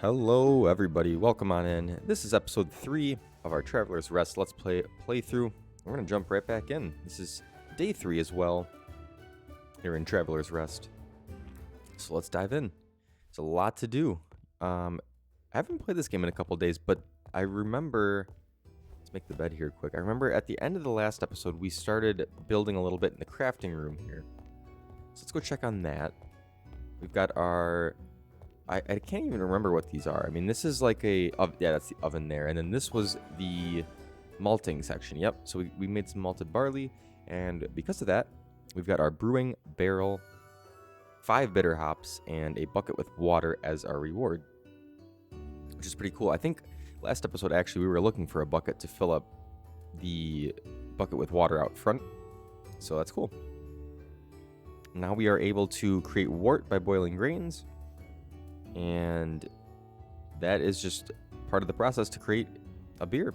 Hello, everybody. Welcome on in. This is episode 3 of our Traveler's Rest Let's Play playthrough. We're going to jump right back in. This is day 3 as well here in Traveler's Rest. So let's dive in. It's a lot to do. I haven't played this game in a couple days, but I remember... Let's make the bed here quick. I remember at the end of the last episode, we started building a little bit in the crafting room here. So let's go check on that. We've got our... I can't even remember what these are. I mean, this is like a... yeah, that's the oven there. And then this was the malting section. Yep. So we made some malted barley. And because of that, we've got our brewing barrel, 5 bitter hops, and a bucket with water as our reward. Which is pretty cool. I think last episode, actually, we were looking for a bucket to fill up the bucket with water out front. So that's cool. Now we are able to create wort by boiling grains. And that is just part of the process to create a beer.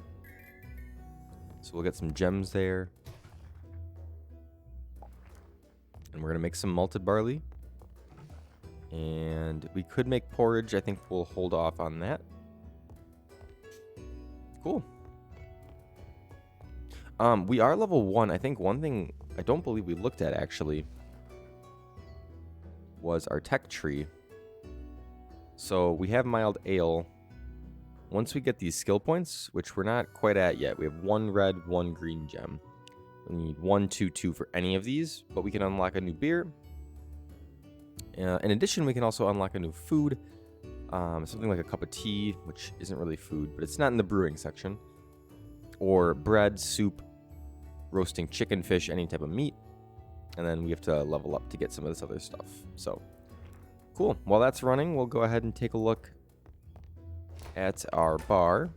So we'll get some gems there. And we're going to make some malted barley. And we could make porridge. I think we'll hold off on that. Cool. We are level 1. I think one thing I don't believe we looked at actually was our tech tree. So we have mild ale. Once we get these skill points, which we're not quite at yet, we have 1 red, 1 green gem. We need 1, 2, 2 for any of these, but we can unlock a new beer. In addition, we can also unlock a new food. Something like a cup of tea, which isn't really food, but it's not in the brewing section. Or bread, soup, roasting chicken, fish, any type of meat. And then we have to level up to get some of this other stuff. So... cool. While that's running, we'll go ahead and take a look at our bar.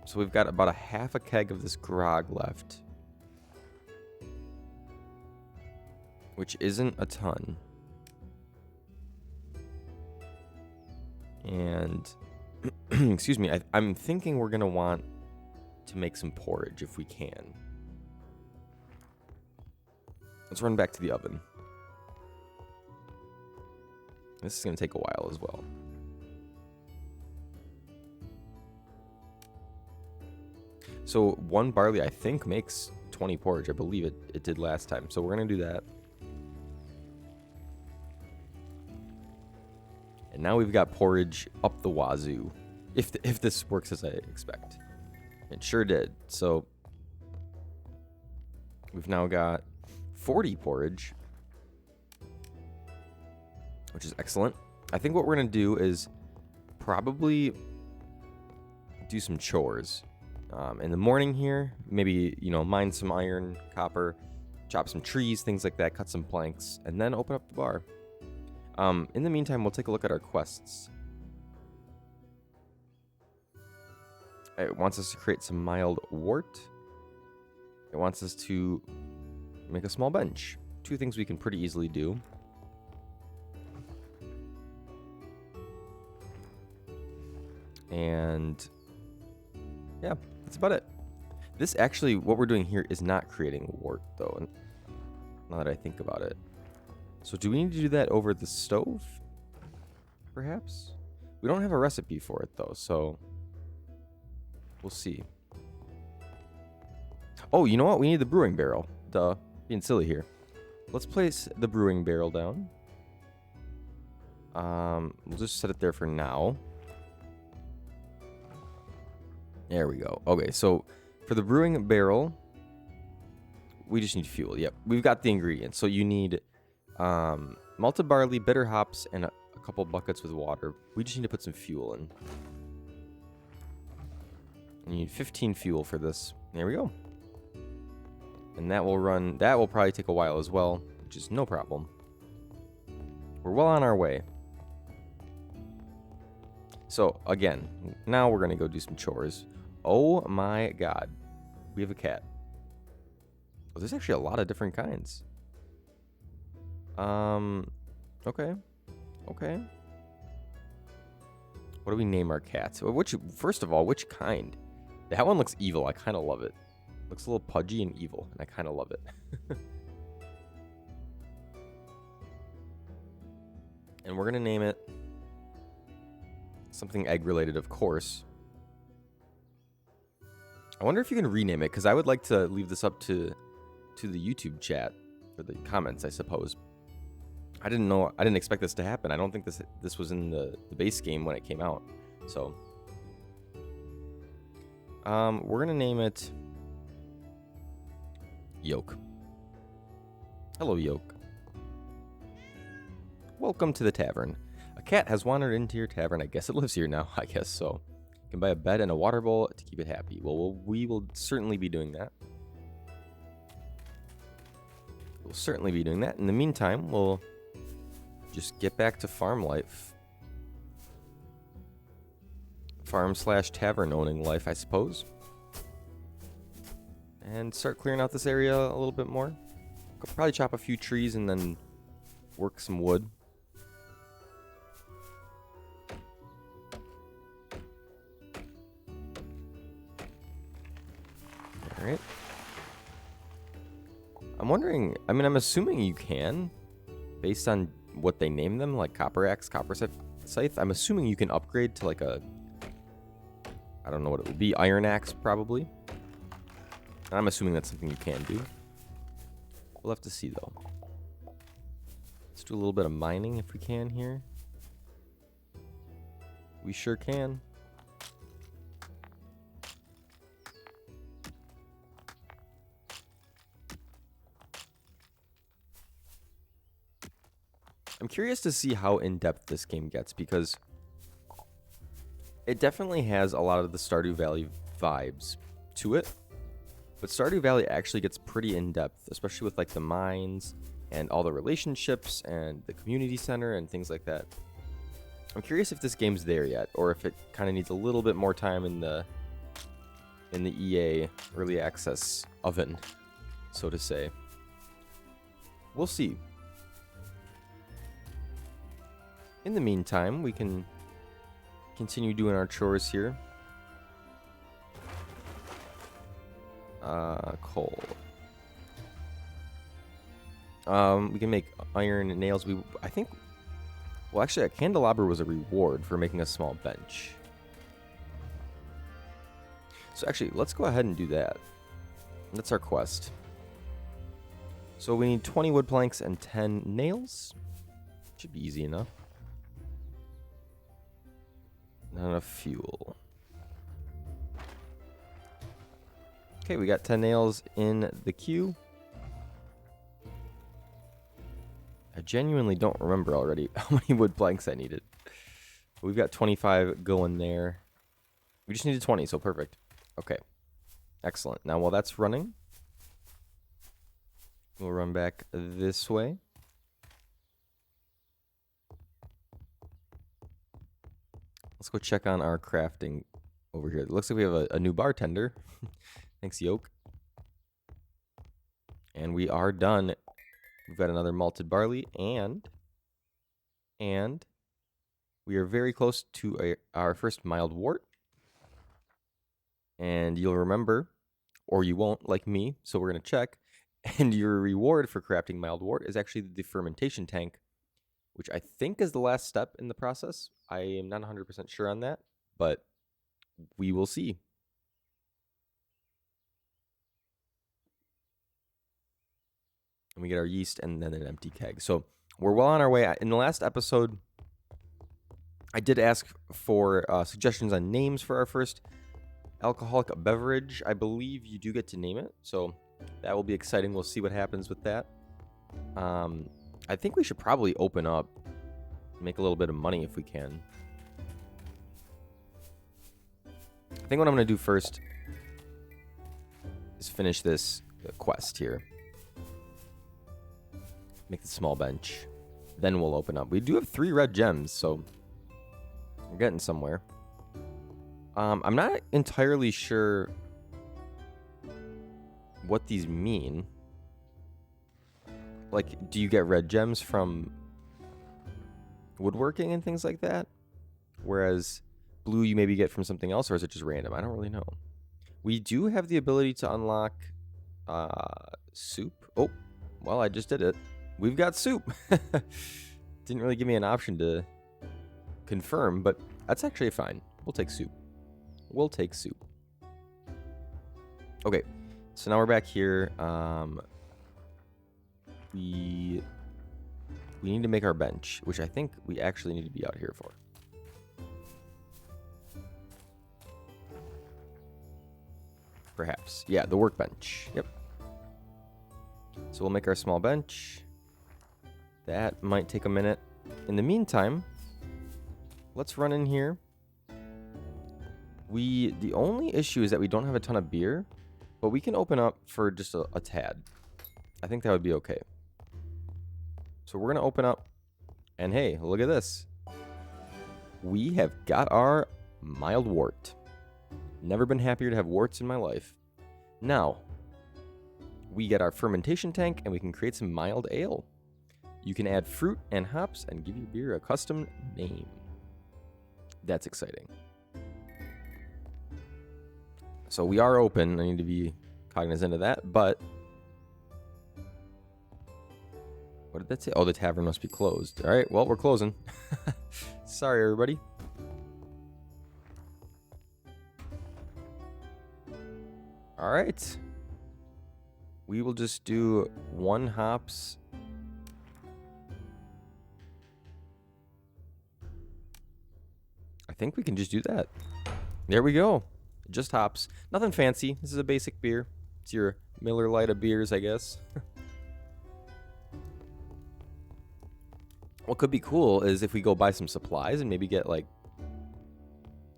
So we've got about a half a keg of this grog left, which isn't a ton. And, excuse me, I'm thinking we're going to want to make some porridge if we can. Let's run back to the oven. This is going to take a while as well. So 1 barley, I think, makes 20 porridge. I believe it did last time. So we're going to do that. And now we've got porridge up the wazoo. If this works as I expect. It sure did. So we've now got 40 porridge, which is excellent. I think what we're going to do is probably do some chores in the morning here. Maybe, mine some iron, copper, chop some trees, things like that, cut some planks, and then open up the bar. In the meantime, we'll take a look at our quests. It wants us to create some mild wort. It wants us to make a small bench. 2 things we can pretty easily do. And yeah, that's about it. This actually, what we're doing here is not creating wort though, now that I think about it. So do we need to do that over the stove? Perhaps? We don't have a recipe for it though, so we'll see. Oh, you know what? We need the brewing barrel. Duh. Being silly here. Let's place the brewing barrel down. We'll just set it there for now. There we go. Okay, so for the brewing barrel, we just need fuel. Yep, we've got the ingredients. So you need malted barley, bitter hops, and a couple buckets with water. We just need to put some fuel in. You need 15 fuel for this. There we go. And that will probably take a while as well, which is no problem. We're well on our way. So, again, now we're going to go do some chores. Oh my god. We have a cat. Oh, there's actually a lot of different kinds. Okay. Okay. What do we name our cats? First of all, which kind? That one looks evil. I kind of love it. Looks a little pudgy and evil, and I kind of love it. And we're going to name it something egg-related, of course. I wonder if you can rename it, because I would like to leave this up to the YouTube chat, or the comments, I suppose. I didn't expect this to happen. I don't think this was in the base game when it came out. So, we're going to name it Yolk. Hello, Yolk. Welcome to the tavern. A cat has wandered into your tavern. I guess it lives here now. I guess so. You can buy a bed and a water bowl to keep it happy. Well, we will certainly be doing that. We'll certainly be doing that. In the meantime, we'll just get back to farm life. Farm/tavern owning life, I suppose. And start clearing out this area a little bit more. Could probably chop a few trees and then work some wood. Alright. I'm wondering, I'm assuming you can, based on what they name them, like Copper Axe, Copper Scythe. I'm assuming you can upgrade to like a, I don't know what it would be, Iron Axe probably. I'm assuming that's something you can do. We'll have to see though. Let's do a little bit of mining if we can here. We sure can. I'm curious to see how in-depth this game gets, because it definitely has a lot of the Stardew Valley vibes to it. But Stardew Valley actually gets pretty in-depth, especially with like the mines and all the relationships and the community center and things like that. I'm curious if this game's there yet, or if it kind of needs a little bit more time in the EA early access oven, so to say. We'll see. In the meantime, we can continue doing our chores here. Coal. We can make iron nails. I think, well, actually, a candelabra was a reward for making a small bench. So actually, let's go ahead and do that. That's our quest. So we need 20 wood planks and 10 nails. Should be easy enough. Not enough fuel. Okay, we got 10 nails in the queue. I genuinely don't remember already how many wood planks I needed. But we've got 25 going there. We just needed 20, so perfect. Okay. Excellent. Now, while that's running, we'll run back this way. Let's go check on our crafting over here. It looks like we have a new bartender. Thanks, Yolk. And we are done. We've got another malted barley, and we are very close to our first mild wort. And you'll remember, or you won't, like me, so we're going to check. And your reward for crafting mild wort is actually the fermentation tank, which I think is the last step in the process. I am not 100% sure on that, but we will see. And we get our yeast and then an empty keg. So we're well on our way. In the last episode, I did ask for suggestions on names for our first alcoholic beverage. I believe you do get to name it, so that will be exciting. We'll see what happens with that. I think we should probably open up, make a little bit of money if we can. I think what I'm going to do first is finish this quest here. Make the small bench. Then we'll open up. We do have 3 red gems, so we're getting somewhere. I'm not entirely sure what these mean. Like, do you get red gems from woodworking and things like that? Whereas blue you maybe get from something else, or is it just random? I don't really know. We do have the ability to unlock soup. Oh, well, I just did it. We've got soup. didn't really give me an option to confirm, but that's actually fine. We'll take soup. We'll take soup. Okay, so now we're back here. We need to make our bench, which I think we actually need to be out here for. Perhaps. Yeah, the workbench. Yep. So we'll make our small bench. That might take a minute. In the meantime, let's run in here. The only issue is that we don't have a ton of beer, but we can open up for just a tad. I think that would be okay. So we're going to open up, and hey, look at this. We have got our mild wort. Never been happier to have worts in my life. Now, we get our fermentation tank, and we can create some mild ale. You can add fruit and hops and give your beer a custom name. That's exciting. So we are open. I need to be cognizant of that, but what did that say? Oh, the tavern must be closed. All right, well, we're closing. Sorry, everybody. All right. We will just do 1 hops. I think we can just do that. There we go. Just hops. Nothing fancy. This is a basic beer. It's your Miller Lite of beers, I guess. What could be cool is if we go buy some supplies and maybe get like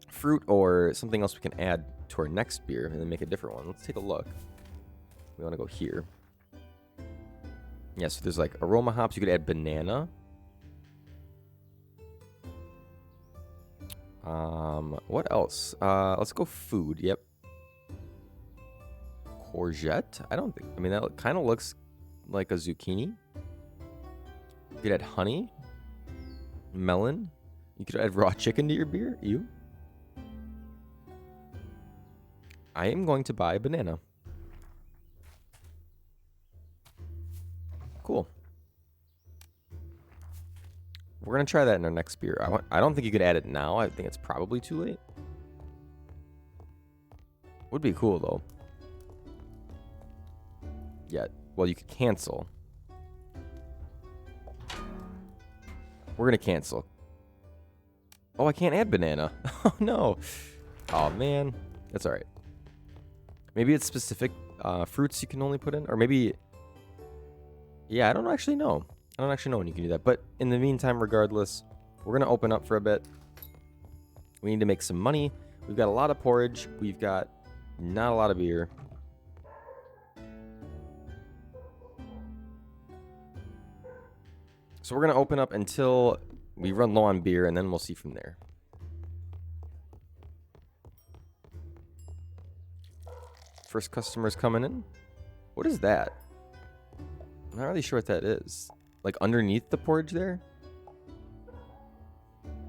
fruit or something else we can add to our next beer and then make a different one. Let's take a look. We want to go here. Yeah, so there's like aroma hops. You could add banana. What else? Let's go food. Yep. Courgette? I mean, that kind of looks like a zucchini. You could add honey. Melon. You could add raw chicken to your beer. Ew. I am going to buy a banana. Cool. We're going to try that in our next beer. I don't think you could add it now. I think it's probably too late. Would be cool, though. Yeah. Well, you could cancel. We're going to cancel. Oh, I can't add banana. Oh, no. Oh, man. That's all right. Maybe it's specific fruits you can only put in. Or maybe... Yeah, I don't actually know. I don't actually know when you can do that. But in the meantime, regardless, we're going to open up for a bit. We need to make some money. We've got a lot of porridge. We've got not a lot of beer. So we're going to open up until we run low on beer, and then we'll see from there. First customer's coming in. What is that? I'm not really sure what that is. Like underneath the porridge there?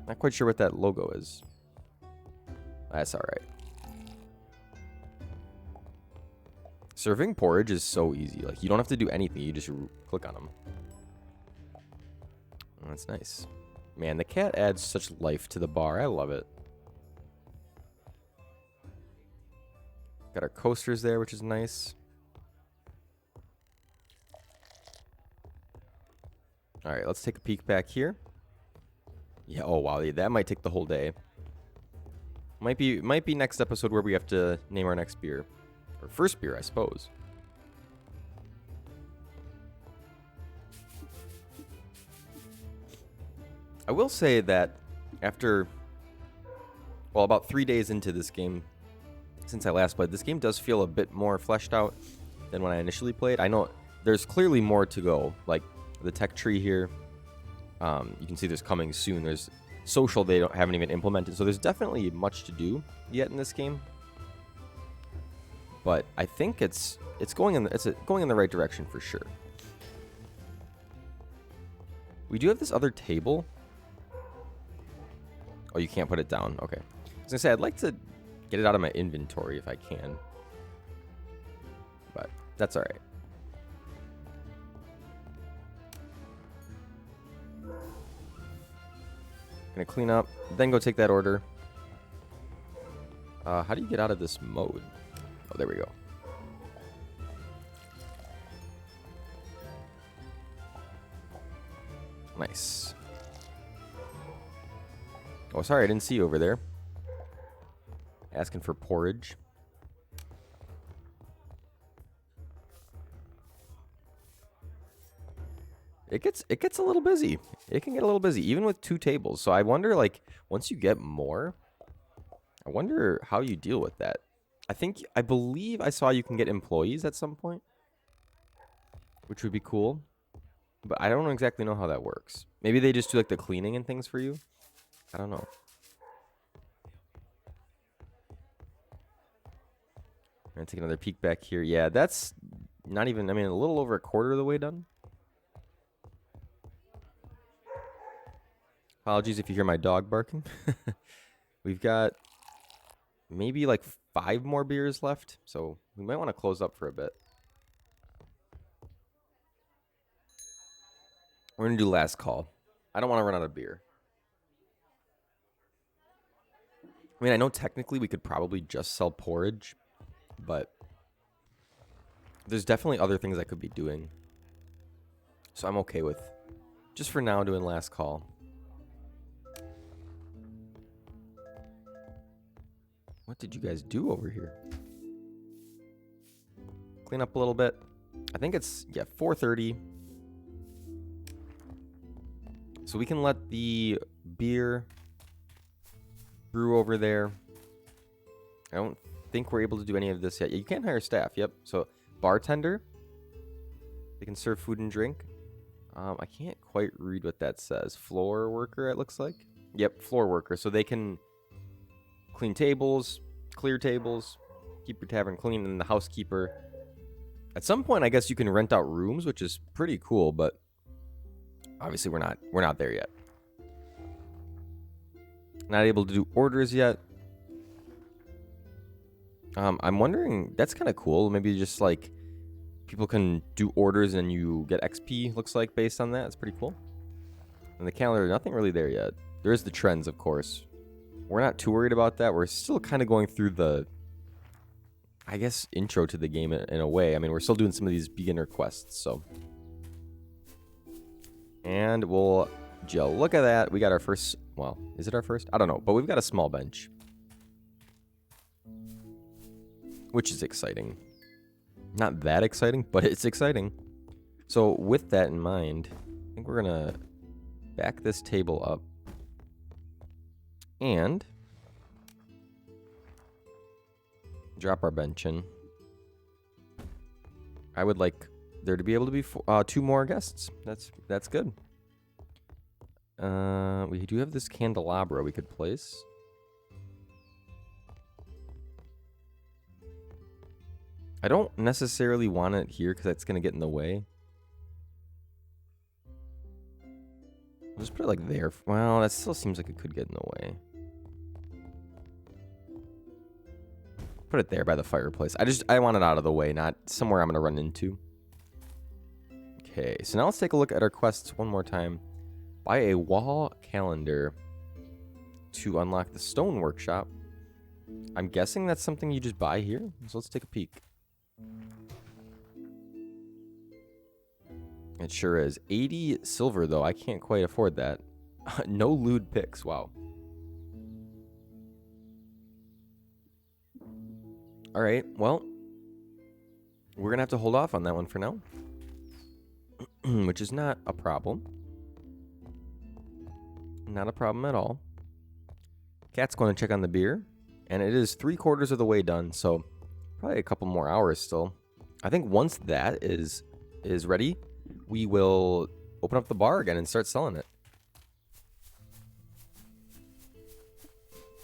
Not quite sure what that logo is. That's alright. Serving porridge is so easy. Like, you don't have to do anything. You just click on them. Oh, that's nice. Man, the cat adds such life to the bar. I love it. Got our coasters there, which is nice. All right, let's take a peek back here. Yeah, oh wow, that might take the whole day. Might be next episode where we have to name our next beer. Or first beer, I suppose. I will say that after, well, about 3 days into this game, since I last played, this game does feel a bit more fleshed out than when I initially played. I know there's clearly more to go, like the tech tree here. You can see there's coming soon. There's social they haven't even implemented, so there's definitely much to do yet in this game. But I think it's going in the right direction for sure. We do have this other table. Oh, you can't put it down. Okay. I was gonna say I'd like to get it out of my inventory if I can, but that's all right. Gonna clean up, then go take that order. How do you get out of this mode? Oh, there we go. Nice. Oh, sorry, I didn't see you over there. Asking for porridge. It gets a little busy. It can get a little busy, even with 2 tables. So I wonder, like, once you get more, I wonder how you deal with that. I believe I saw you can get employees at some point, which would be cool. But I don't exactly know how that works. Maybe they just do, like, the cleaning and things for you. I don't know. I'm going to take another peek back here. Yeah, that's not even, I mean, a little over a quarter of the way done. Apologies if you hear my dog barking. We've got maybe like 5 more beers left, so we might want to close up for a bit. We're going to do last call. I don't want to run out of beer. I mean, I know technically we could probably just sell porridge, but there's definitely other things I could be doing. So I'm okay with, just for now, doing last call. What did you guys do over here? Clean up a little bit. I think it's, yeah, 4:30. So we can let the beer brew over there. I don't think we're able to do any of this yet. You can't hire staff, yep. So bartender. They can serve food and drink. I can't quite read what that says. Floor worker, it looks like. Yep, floor worker. So they can clean tables, clear tables, keep your tavern clean, and the housekeeper. At some point, I guess you can rent out rooms, which is pretty cool, but obviously we're not there yet. Not able to do orders yet. I'm wondering, that's kind of cool. Maybe just like people can do orders and you get XP, looks like, based on that. It's pretty cool. And the calendar, nothing really there yet. There is the trends, of course. We're not too worried about that. We're still kind of going through the, I guess, intro to the game in a way. I mean, we're still doing some of these beginner quests, so. And we'll, Jill, look at that. We got our first, well, is it our first? I don't know, but we've got a small bench, which is exciting. Not that exciting, but it's exciting. So with that in mind, I think we're going to back this table up. And drop our bench in. I would like there to be able to be 2 more guests. That's good. We do have this candelabra we could place. I don't necessarily want it here because that's going to get in the way. I'll just put it like there. Well, that still seems like it could get in the way. Put it there by the fireplace. I want it out of the way, not somewhere I'm going to run into. Okay, so now let's take a look at our quests one more time. Buy a wall calendar to unlock the stone workshop. I'm guessing that's something you just buy here. So let's take a peek. It sure is. 80 silver, though. I can't quite afford that. No lewd picks. Wow. All right. Well, we're going to have to hold off on that one for now. Which is not a problem. Not a problem at all. Cat's going to check on the beer. And it is 3/4 of the way done. So probably a couple more hours still. I think once that is ready, we will open up the bar again and start selling it.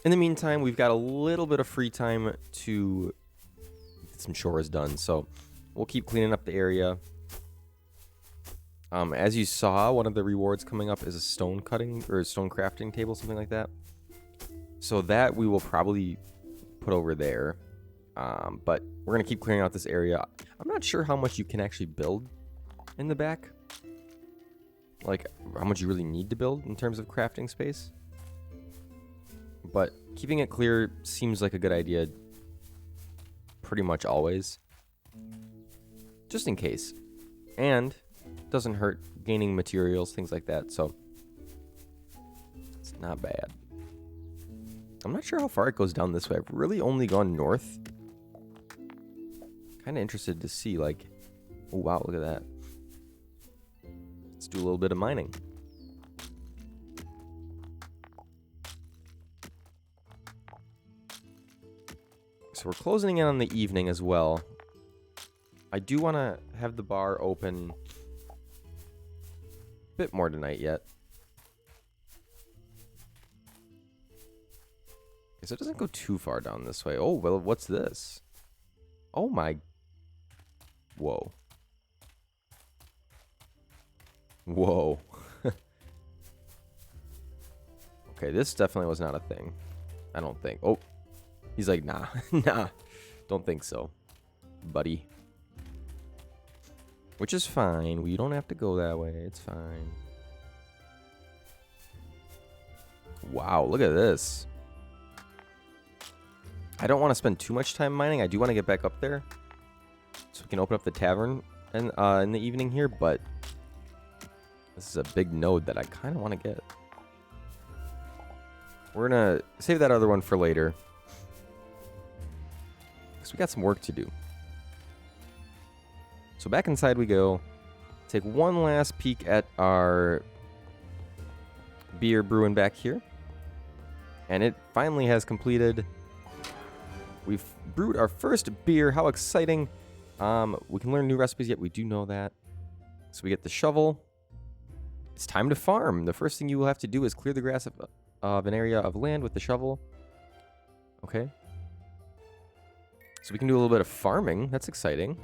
In the meantime, we've got a little bit of free time to get some chores done. So we'll keep cleaning up the area. As you saw, one of the rewards coming up is a stone cutting or a stone crafting table, something like that. So that we will probably put over there. But we're going to keep clearing out this area. I'm not sure how much you can actually build in the back. Like, how much you really need to build in terms of crafting space. But keeping it clear seems like a good idea pretty much always. Just in case. And doesn't hurt gaining materials, things like that, so it's not bad. I'm not sure how far it goes down this way. I've really only gone north. Kind of interested to see, like, oh wow, look at that. Let's do a little bit of mining. So we're closing in on the evening as well. I do want to have the bar open a bit more tonight yet. So it doesn't go too far down this way. Oh, well, what's this? Oh my. Whoa. Whoa. Okay, this definitely was not a thing. I don't think. Oh, he's like, nah, nah, don't think so, buddy. Which is fine. We don't have to go that way. It's fine. Wow, look at this. I don't want to spend too much time mining. I do want to get back up there so we can open up the tavern and in the evening here, but this is a big node that I kind of want to get. We're going to save that other one for later because we got some work to do. So back inside we go. Take one last peek at our beer brewing back here. And it finally has completed. We've brewed our first beer. How exciting. We can learn new recipes yet. We do know that. So we get the shovel. It's time to farm. The first thing you will have to do is clear the grass of an area of land with the shovel. Okay. So we can do a little bit of farming. That's exciting.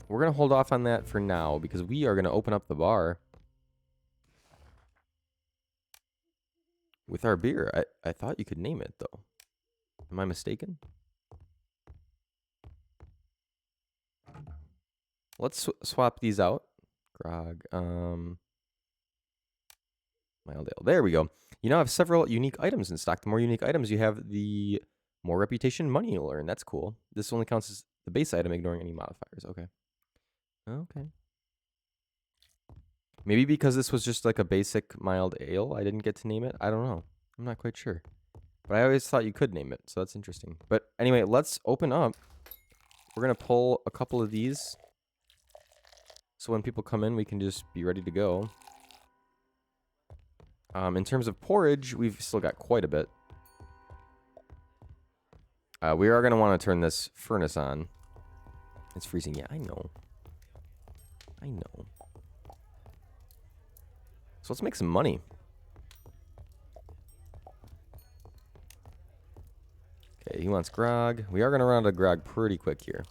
We're going to hold off on that for now because we are going to open up the bar with our beer. I thought you could name it, though. Am I mistaken? Let's swap these out. Grog. Mild ale. There we go. You now have several unique items in stock. The more unique items you have, the more reputation money you'll earn. That's cool. This only counts as the base item, ignoring any modifiers. Okay. Okay. Maybe because this was just like a basic mild ale, I didn't get to name it. I don't know. I'm not quite sure. But I always thought you could name it, so that's interesting. But anyway, let's open up. We're going to pull a couple of these. So when people come in, we can just be ready to go. In terms of porridge, we've still got quite a bit. We are going to want to turn this furnace on. It's freezing. Yeah, I know. I know. So let's make some money. Okay, he wants grog. We are going to run out of grog pretty quick here.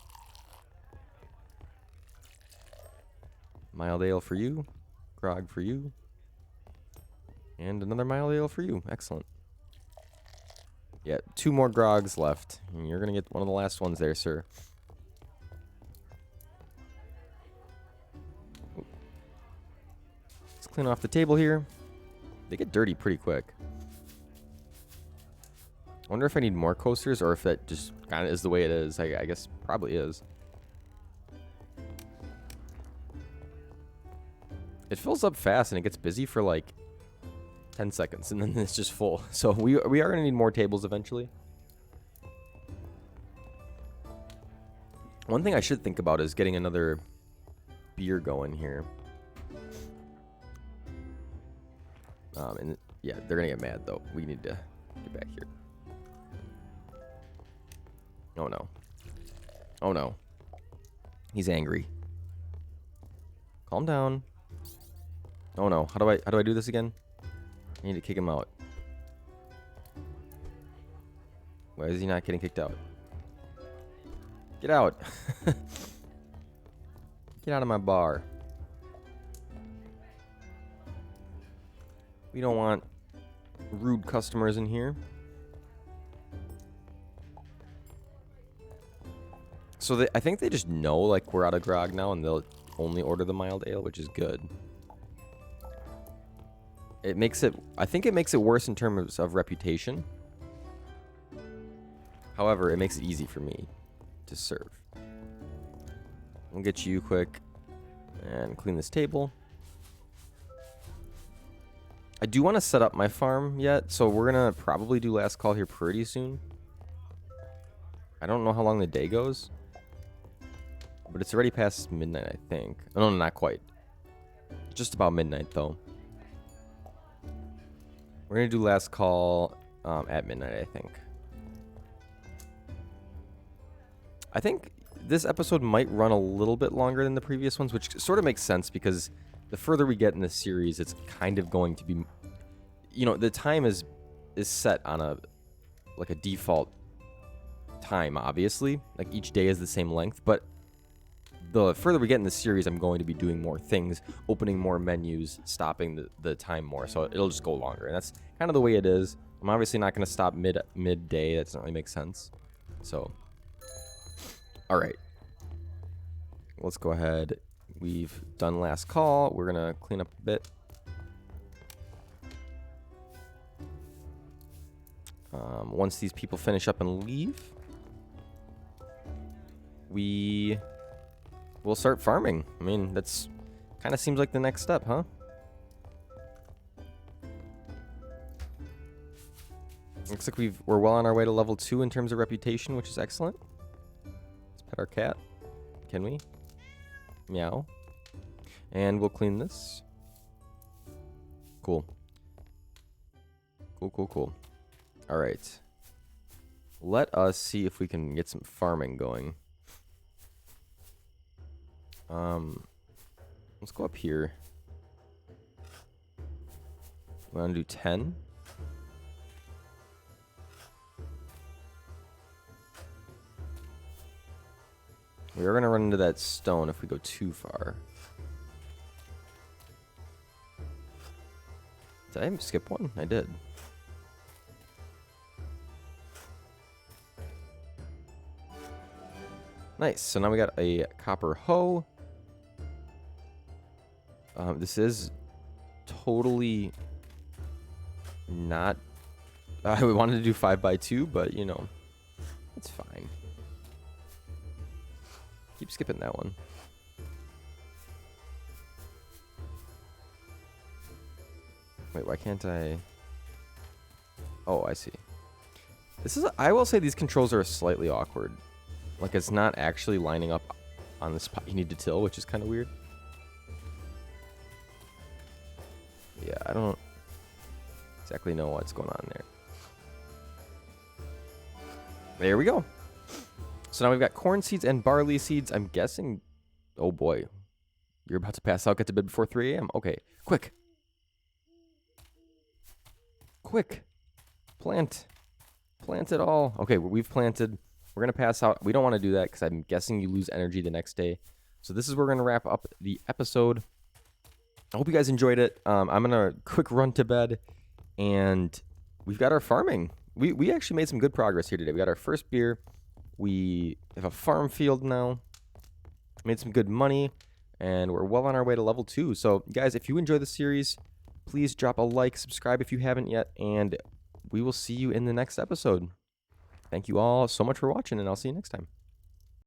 Mild ale for you. Grog for you. And another mild ale for you. Excellent. Yeah, 2 more grogs left. And you're going to get one of the last ones there, sir. Let's clean off the table here. They get dirty pretty quick. I wonder if I need more coasters or if that just kind of is the way it is. I guess probably is. It fills up fast and it gets busy for like 10 seconds and then it's just full. So we are going to need more tables eventually. One thing I should think about is getting another beer going here. And yeah, they're going to get mad though. We need to get back here. Oh no. Oh no. He's angry. Calm down. Oh no. How do I do this again? I need to kick him out. Why is he not getting kicked out? Get out. Get out of my bar. We don't want rude customers in here. So I think they just know like we're out of grog now and they'll only order the mild ale, which is good. it makes it, I think it makes it worse in terms of reputation. However, it makes it easy for me to serve. We'll get you quick and clean this table. I do want to set up my farm yet, so we're going to probably do last call here pretty soon. I don't know how long the day goes, but it's already past midnight, I think. No, not quite. Just about midnight, though. We're going to do last call at midnight, I think. I think this episode might run a little bit longer than the previous ones, which sort of makes sense because the further we get in the series, it's kind of going to be, you know, the time is set on a default time, obviously. Like each day is the same length, but the further we get in the series, I'm going to be doing more things, opening more menus, stopping the time more, so it'll just go longer, and that's kind of the way it is. I'm obviously not going to stop midday. That doesn't really make sense. So, all right, let's go ahead. We've done last call. We're going to clean up a bit. Once these people finish up and leave, we'll start farming. I mean, that's kind of seems like the next step, huh? Looks like we're well on our way to level 2 in terms of reputation, which is excellent. Let's pet our cat. Can we? Meow. And we'll clean this. Cool. Cool. All right. Let us see if we can get some farming going. Let's go up here. We want to do 10. We are going to run into that stone if we go too far. Did I skip one? I did. Nice. So now we got a copper hoe. This is totally not... we wanted to do 5x2, but, you know, it's fine. Keep skipping that one. Wait, why can't I... Oh, I see. This is... I will say these controls are slightly awkward. Like, it's not actually lining up on the spot you need to till, which is kind of weird. Yeah, I don't exactly know what's going on there. There we go. So now we've got corn seeds and barley seeds. I'm guessing... Oh, boy. You're about to pass out, get to bed before 3 a.m. Okay, quick. Quick. Plant. Plant it all. Okay, we've planted. We're going to pass out. We don't want to do that because I'm guessing you lose energy the next day. So this is where we're going to wrap up the episode. I hope you guys enjoyed it. I'm going to quick run to bed. And we've got our farming. We actually made some good progress here today. We got our first beer. We have a farm field now. Made some good money. And we're well on our way to level 2. So, guys, if you enjoy the series, please drop a like, subscribe if you haven't yet. And we will see you in the next episode. Thank you all so much for watching, and I'll see you next time.